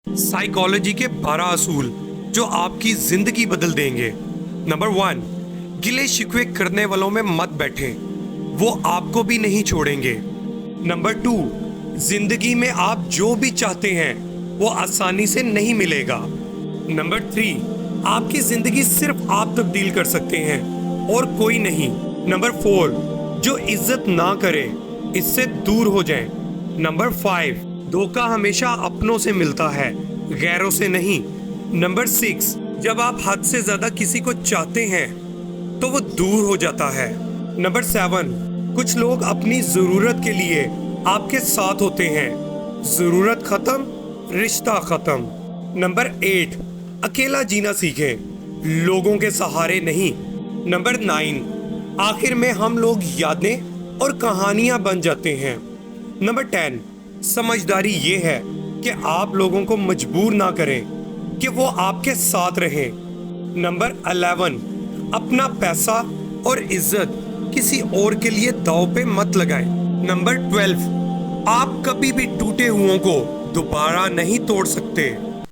Psychology के 12 असूल जो आपकी जिंदगी बदल देंगे। नंबर 1, गिले शिकवे करने वालों में मत बैठें, वो आपको भी नहीं छोड़ेंगे। नंबर 2, जिंदगी में आप जो भी चाहते हैं वो आसानी से नहीं मिलेगा। नंबर 3, आपकी जिंदगी सिर्फ आप तब्दील कर सकते हैं और कोई नहीं। नंबर 4, जो इज्जत ना करे इससे दूर हो जाएं। नंबर 5, धोखा हमेशा अपनों से मिलता है, गैरों से नहीं। नंबर 6, जब आप हद से ज्यादा किसी को चाहते हैं तो वो दूर हो जाता है। नंबर 7, कुछ लोग अपनी जरूरत के लिए आपके साथ होते हैं, जरूरत खत्म, रिश्ता खत्म। नंबर 8, अकेला जीना सीखें, लोगों के सहारे नहीं। नंबर 9, आखिर में हम लोग यादें और कहानियां बन जाते हैं। नंबर 10, समझदारी ये है कि आप लोगों को मजबूर ना करें कि वो आपके साथ रहें। नंबर 11, अपना पैसा और इज्जत किसी और के लिए दांव पे मत लगाएं। नंबर 12, आप कभी भी टूटे हुओं को दोबारा नहीं तोड़ सकते।